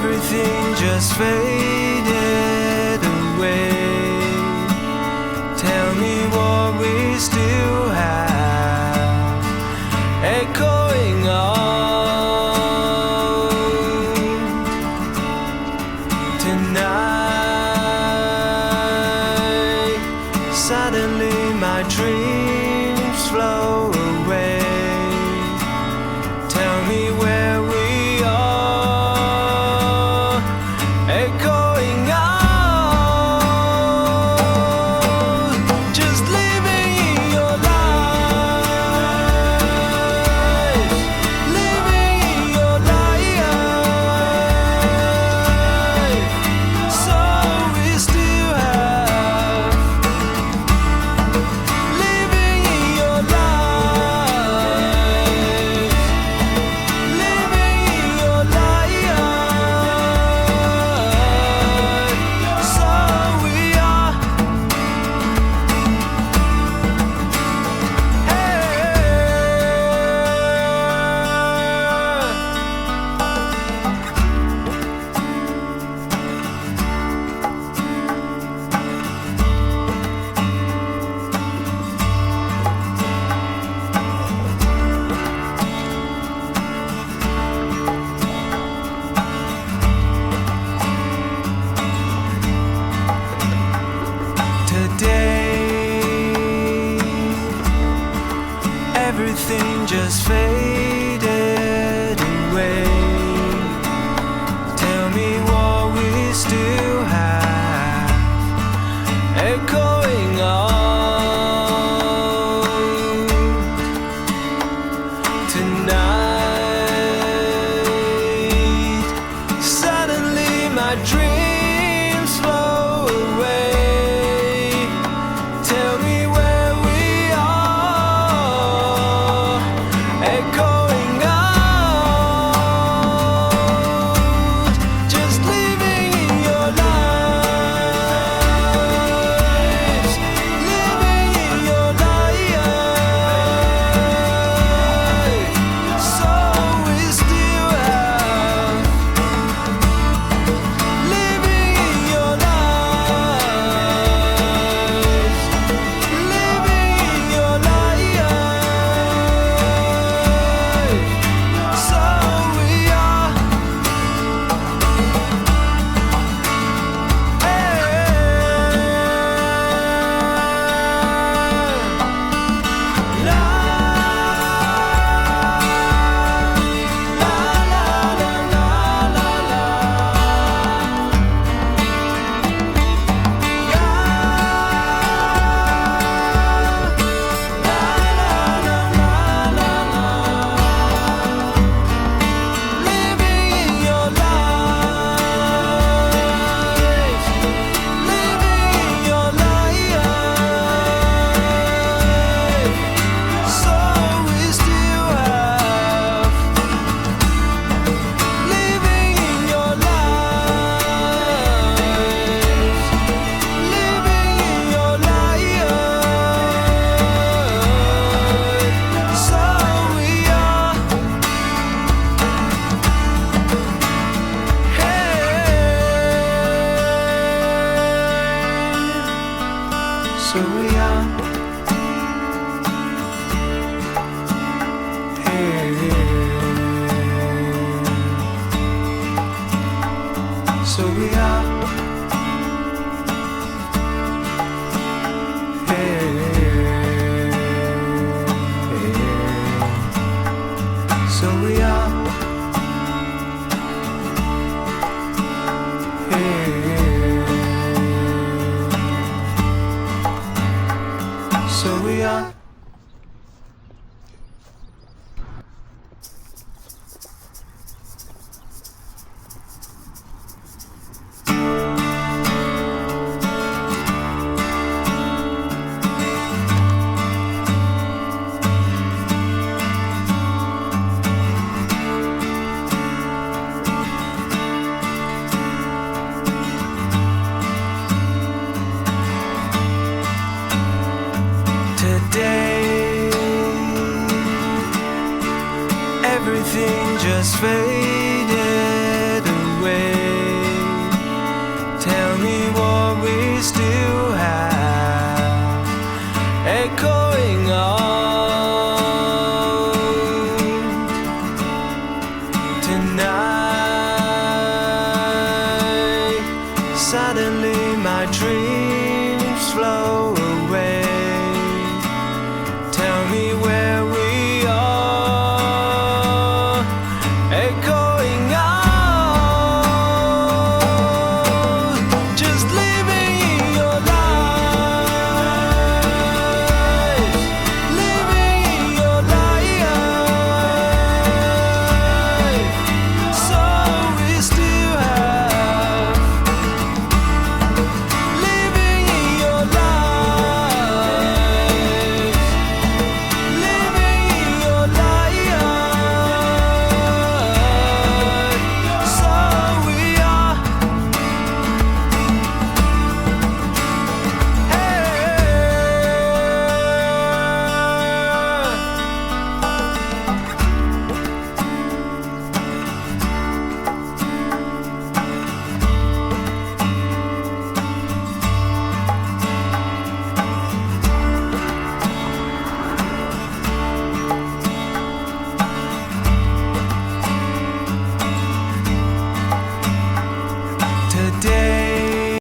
everything just faded away. Tell me what we still have echoing on tonight. Suddenly my dreams flow away. Tell me where we are echoing out. Just living in your life, living in your life. So we still have living in your life, living in your life. So we are. Today, everything just faded away. Tell me what we still have echoing on tonight. Suddenly my dreams flow away. Tell me where we are echoing out. Just living in your lives, living in your life. So we still have living in your life, living in your life. So we are. La la la la la la la. Living in your life, living in your life. So we still have living in your life, living in your life. So we are. So we are. So we are.